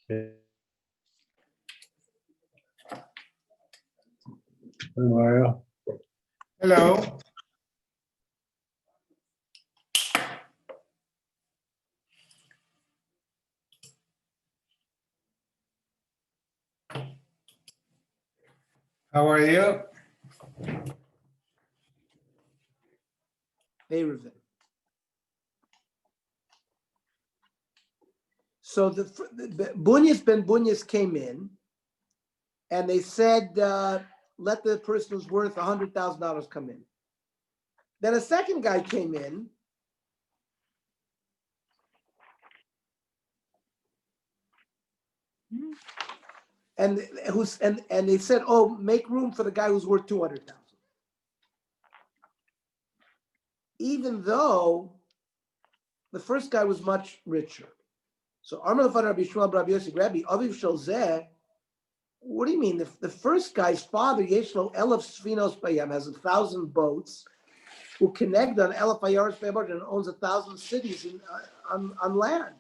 How are you? Hello. How are you? Eruvin. So the Bunyas ben Bunyas came in, and they said, let the person who's worth $100,000 come in. Then a second guy came in, and they said, oh, make room for the guy who's worth 200,000. Even though the first guy was much richer. So Amar Lefan Rabbi Shmuel Rabbi Yossi Rabbi Aviv Shalzeh. What do you mean? The first guy's father, Yeshlo Elef Sfinos Bayam, has 1,000 boats, who connect on Elef Ayaris Bayam and owns 1,000 cities on land.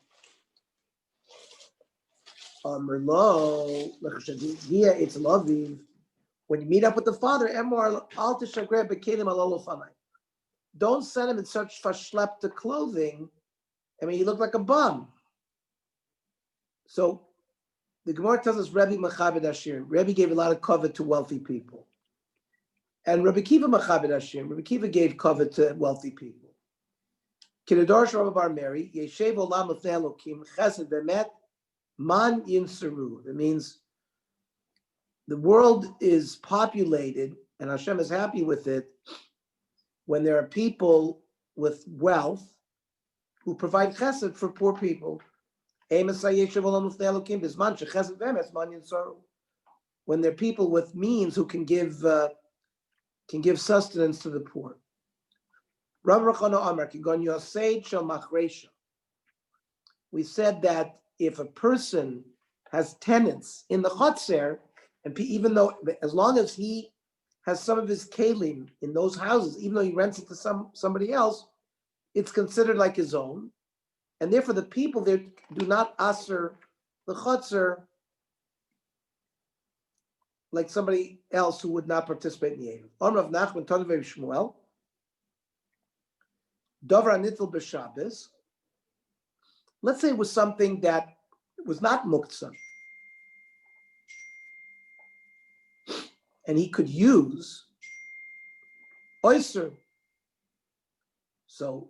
Merlo, it's Laviv. When you meet up with the father, Emor Al Tishagreh Bekelim Alolo Fanai. Don't send him in such fashlepta clothing. I mean, he looked like a bum. So the Gemara tells us Rebbe Machabed Ashir. Rebbe gave a lot of covet to wealthy people. And Rebbe Kiva Machabed Ashir. Rebbe Kiva gave covet to wealthy people. Kidadar Rabbi Bar Mary, Yeshev Olam Lefnei Elokim, Chesed Bemet, Man Yinsaru. It means the world is populated, and Hashem is happy with it, when there are people with wealth who provide chesed for poor people. When there are people with means who can give sustenance to the poor. We said that if a person has tenants in the chotzer, and even though, as long as he has some of his kelim in those houses, even though he rents it to somebody else, it's considered like his own. And therefore, the people there do not aser the chotzer like somebody else who would not participate in the Eruv. Amar of Nachman Tanav Shmuel, Dover Anitel b'Shabbos. Let's say it was something that was not muktzah, and he could use oyster. So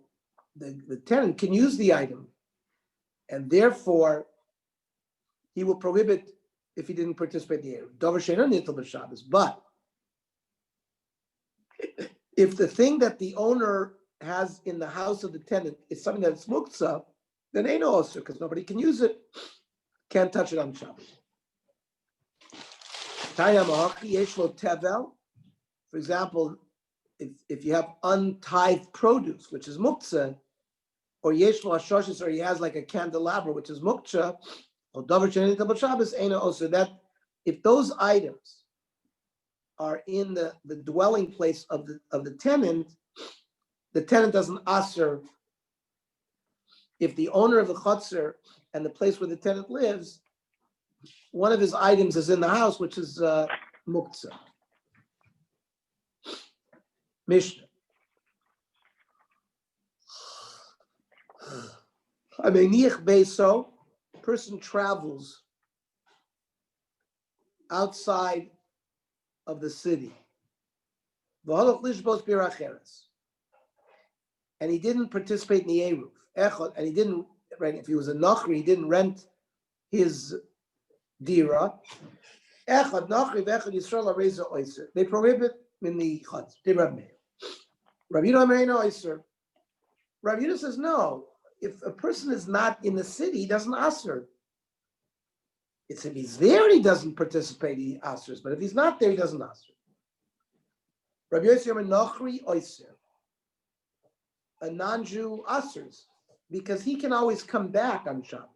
the tenant can use the item, and therefore he will prohibit if he didn't participate in the Eruv. Dover she'eino nitel b'Shabbos. But if the thing that the owner has in the house of the tenant is something that's muktzah, then ain't no osir, because nobody can use it, can't touch it on Shabbos. For example, if you have untithed produce, which is muktzah, or yeshlo hashoshes, or he has like a candelabra, which is muktzah, or davar she'eino nitel b'Shabbos, ain't no osir. That if those items are in the dwelling place of the tenant doesn't asr. If the owner of the chotzer and the place where the tenant lives, one of his items is in the house, which is muktzah. Mishnah. I mean, niach beiso, person travels outside of the city. And he didn't participate in the Eruv. And he didn't rent, if he was a Nachri, he didn't rent his dira. They prohibit in the Chutz. Rabbi Yehuda says, no, if a person is not in the city, he doesn't aser. It's if he's there, he doesn't participate, he asers. But if he's not there, he doesn't aser. Rabbi Yossi Nachri oiser. A non-Jew asers, because he can always come back on Shabbos.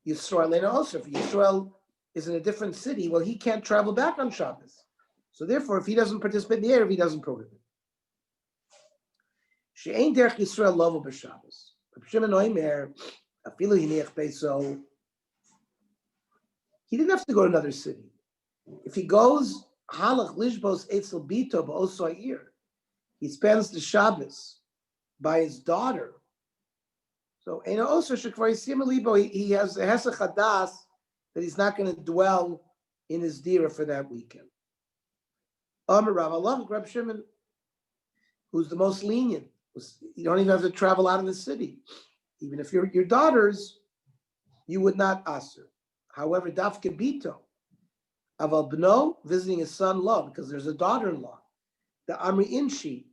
Yisrael also, if Yisrael is in a different city, well, he can't travel back on Shabbos. So therefore, if he doesn't participate in the Eruv, he doesn't prohibit. She'ein derech Yisrael lovo b'Shabbos. Shimon Oimer, afilu hiniach beiso. he didn't have to go to another city. If he goes, halach lishbos etzel bito ba'osoir, he spends the Shabbos by his daughter. So he has a hesach hadas that he's not going to dwell in his dira for that weekend. Amar Rav, I love Reb Shimon, who's the most lenient. You don't even have to travel out of the city. Even if you're your daughters, you would not aser. However, daf kebito, aval bno, visiting his son-in-law, because there's a daughter-in-law. The amri inshi,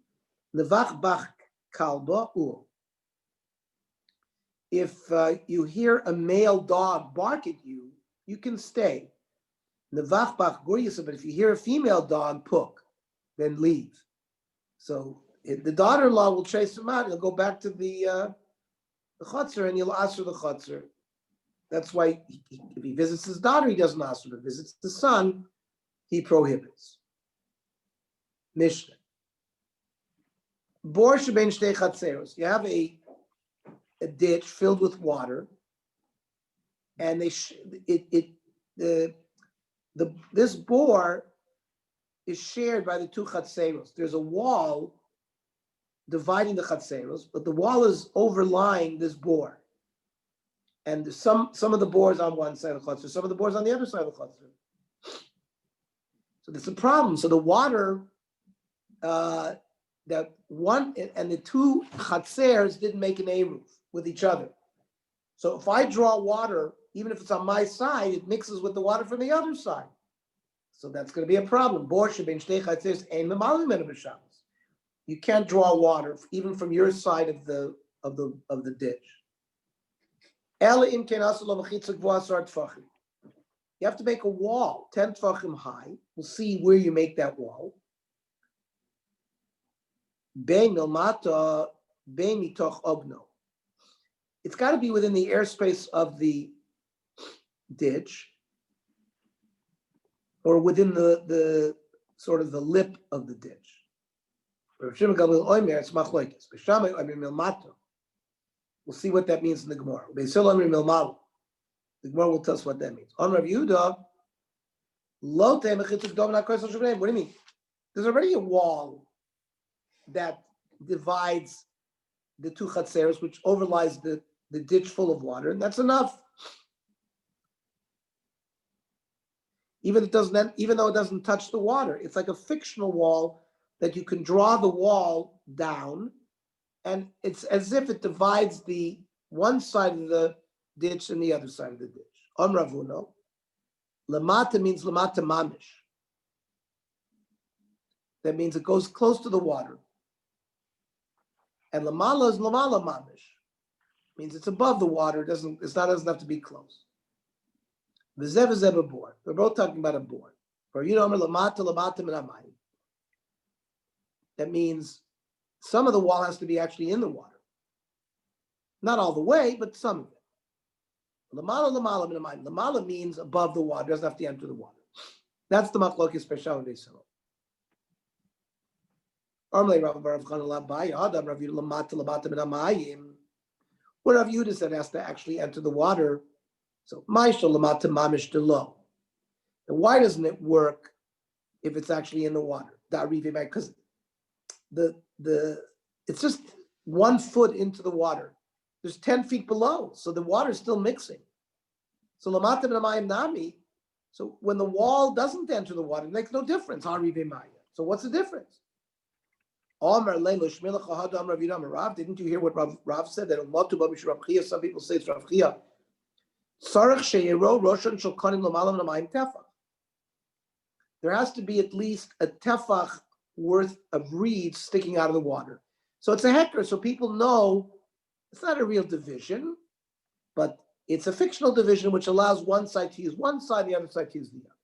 levach bach kalba u. If you hear a male dog bark at you, you can stay. Levach bach guryasa, but if you hear a female dog puk, then leave. So the daughter-in-law will chase him out. He'll go back to the chutzner and he'll aser the chutzner. That's why if he visits his daughter, he doesn't ask. If he visits the son, he prohibits. Mishnah. Bor shebein shtei chatzeros. You have a ditch filled with water, and this bore is shared by the two chatzeros. There's a wall dividing the chatzeros, but the wall is overlying this bore. And some of the boards on one side of the chutzner, some of the boards on the other side of the chutzner. So that's a problem. So the water, that one and the two chatzers didn't make an eruv with each other. So if I draw water, even if it's on my side, it mixes with the water from the other side. So that's going to be a problem. You can't draw water even from your side of the ditch. You have to make a wall 10 tfachim high. We'll see where you make that wall. It's got to be within the airspace of the ditch, or within the sort of the lip of the ditch. We'll see what that means in the Gemara. The Gemara will tell us what that means. On Rav Yehuda, what do you mean? There's already a wall that divides the two chatzeros, which overlies the ditch full of water, and that's enough. Even though it doesn't touch the water, it's like a fictional wall that you can draw the wall down, and it's as if it divides the one side of the ditch and the other side of the ditch. Ravuno, lamata means lamata mamish. That means it goes close to the water. And lamala is lamala mamish. Means it's above the water. It doesn't have to be close. V'zev is a board. We're both talking about a board. That means some of the wall has to be actually in the water. Not all the way, but some of it. Lamala means above the water. It doesn't have to enter the water. That's the machlokes special in Beisilo. What Rav Yehuda said has to actually enter the water. So ma'ishal lamata mamish delo. And why doesn't it work if it's actually in the water? Because it's just 1 foot into the water. There's 10 feet below, so the water is still mixing. So lamata b'namayim nami. So when the wall doesn't enter the water, it makes no difference. So what's the difference? Didn't you hear what Rav said? That some people say it's Rav Chia. There has to be at least a tefach worth of reeds sticking out of the water. So it's a hecker, so people know it's not a real division, but it's a fictional division which allows one side to use one side, the other side to use the other.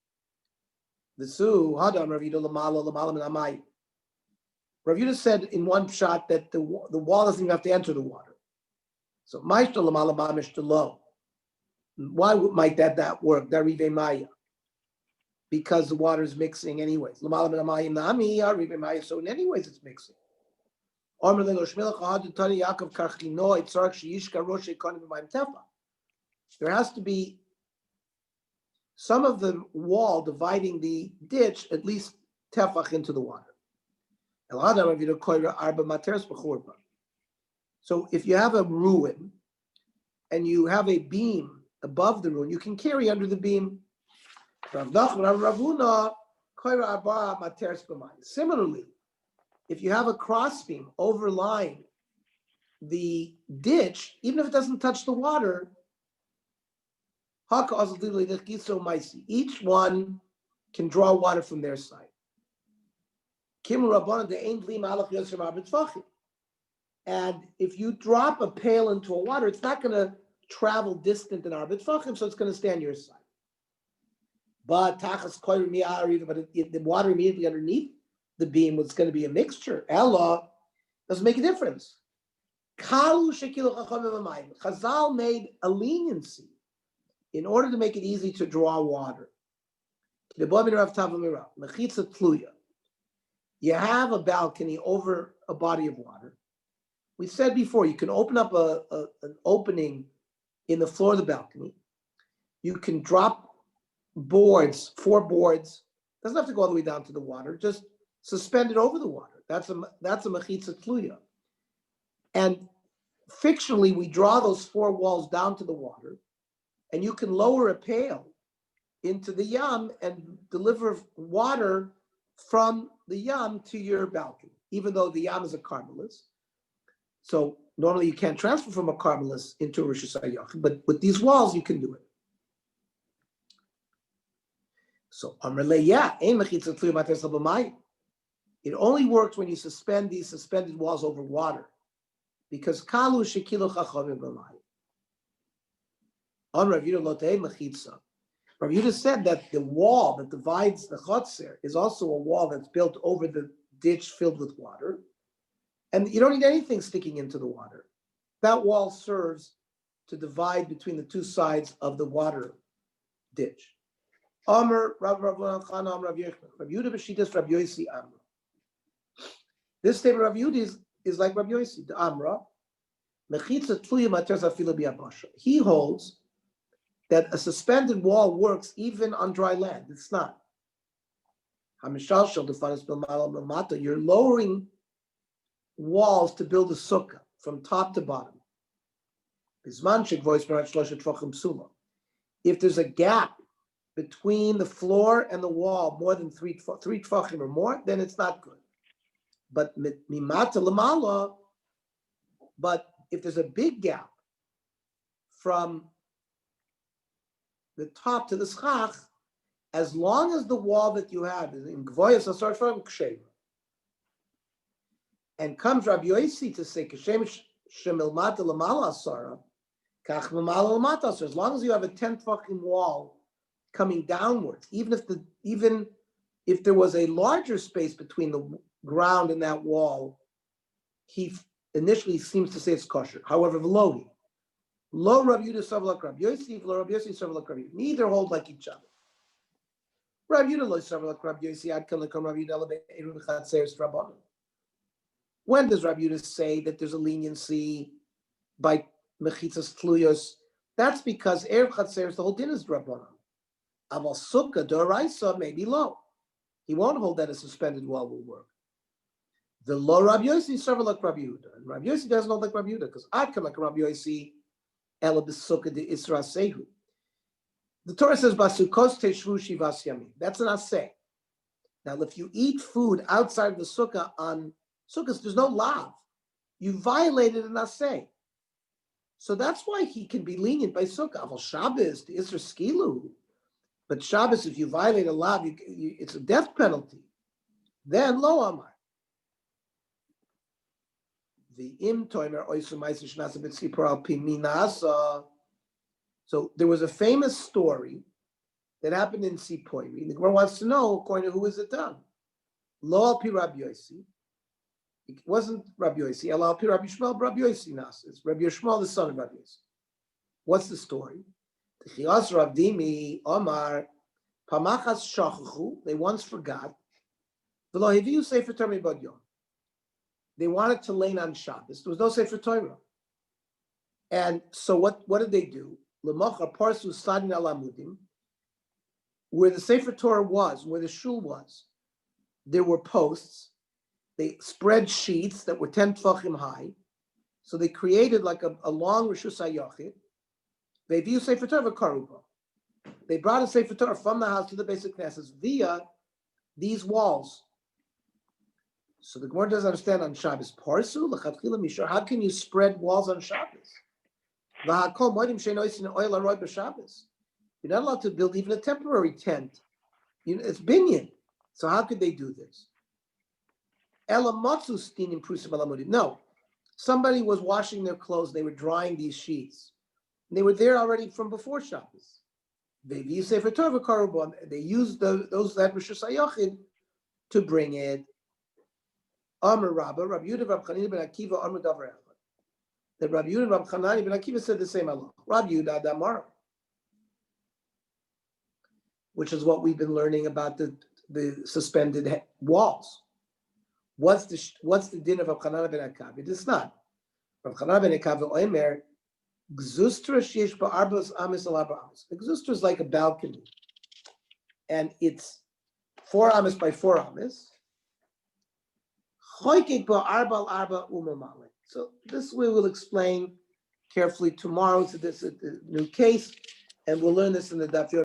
Rav Yehuda said in one shot that the wall doesn't even have to enter the water. So why might that work? Because the water is mixing anyways. So in any ways it's mixing. There has to be some of the wall dividing the ditch at least tefach into the water. So if you have a ruin and you have a beam above the ruin, you can carry under the beam. Similarly, if you have a crossbeam overlying the ditch, even if it doesn't touch the water, each one can draw water from their side. And if you drop a pail into a water, it's not going to travel distant in arbit fachim, so it's going to stay on your side. But if the water immediately underneath the beam was going to be a mixture, Ella doesn't make a difference. Chazal made a leniency in order to make it easy to draw water. You have a balcony over a body of water. We said before, you can open up an opening in the floor of the balcony. You can drop boards, 4 boards. Doesn't have to go all the way down to the water. Just suspend it over the water. That's a mechitza tluya. And fictionally, we draw those 4 walls down to the water, and you can lower a pail into the yam and deliver water from the yam to your balcony, even though the yam is a carmelis. So normally you can't transfer from a carmelis into a Rosh Hashanah, but with these walls you can do it. So it only works when you suspend these suspended walls over water, because kalu shekilu chachamim b'mayim. On Rav Yehuda Rav Yehuda said that the wall that divides the chotzer is also a wall that's built over the ditch filled with water, and you don't need anything sticking into the water. That wall serves to divide between the 2 sides of the water ditch. Amr Rav Yehuda b'shitas Rav Yosi Amra. This statement of Rav Yehuda is like Rav Yosi, the Amra. He holds that a suspended wall works even on dry land. It's not. You're lowering walls to build a sukkah from top to bottom. If there's a gap between the floor and the wall more than 3 tefachim or more, then it's not good. But if there's a big gap from the top to the schach, as long as the wall that you have is in gvoyas asar shvarim kshem, and comes Rabbi Yosi to say kshem shemilmata lamala asara, kach mamala lamata asara. As long as you have a 10 tefachim wall coming downwards, even if there was a larger space between the ground and that wall, he initially seems to say it's kosher. However, v'lohi, lo Rav Yehuda savlak Rav Yosi, lo Rav Yosi savlak Rav Yehuda. Neither hold like each other. Rav Yehuda lo savlak Rav Yosi ad kan lekam Rav Yehuda lebe Eruvin Daf rabbanon. When does Rav Yehuda say that there's a leniency by mechitzas tluyos? That's because Erev Chatzeres, the whole din is rabbanon. Aval sukkah d'oraisa may be low. He won't hold that a suspended wall will work. The low Rabbi Yosi serve like Rabbi Yehuda, and Rabbi Yosi doesn't hold like Rabbi Yehuda because I come like Rabbi Yosi ela b'sukkah de Isra Sehu. The Torah says basukos teshvu shivas yamim. That's an aseh. Now, if you eat food outside of the sukkah on sukkahs, there's no lav. You violated an aseh. So that's why he can be lenient by sukkah. Aval Shabbos the Isra skilu. But Shabbos, if you violate a law, it's a death penalty. Then lo amar. The im toimer oisu ma'aser shnasa b'tzipor al pi minasa. So there was a famous story that happened in Sipoiri. The Gemara wants to know, according to who is it done? Lo al pi Rabbi Yosi. It wasn't Rabbi Yosi. El al pi Rabbi Shmuel, Rabbi Yosi nas. It's Rabbi Shmuel, the son of Rabbi Yosi. What's the story? They once forgot. They wanted to lay on Shabbos. There was no Sefer Torah. And so what did they do? where the Sefer Torah was, where the shul was, there were posts. They spread sheets that were 10 tfachim high. So they created like a long Rishus HaYachid. They view Sefer Torah Karuba. They brought a Sefer Torah from the house to the basic Knesset via these walls. So the Gemara doesn't understand on Shabbos. Parsu l'chatchila mishor. How can you spread walls on Shabbos? V'hakol moedim she'eno isin oil aroi b'Shabbos. You're not allowed to build even a temporary tent. It's binyan. So how could they do this? Ela matzu stinim prusim alamudim. No, somebody was washing their clothes. They were drying these sheets. And they were there already from before Shabbos. They used Sefer Torah v'karubon. They used those that Rishus HaYachid to bring it. Amar Rabba, Rabbi Yehuda, Rabbi Chanina ben Akiva, Amar Davar Echad. That Rabbi Yehuda, Rabbi Chanina ben Akiva said the same Allah. Rabbi Yehuda Damar, which is what we've been learning about the suspended walls. What's the din of Rabbi Chanina ben Akiva? It is not. Rabbi Chanina ben Akiva Omer Gzustra sheyesh ba'arbas amis al arba amis. The gzustra is like a balcony, and it's 4 amis by 4 amis. Choykek ba'arba al arba umamale. So this we will explain carefully tomorrow. So this is a new case, and we'll learn this in the Daf Yomi.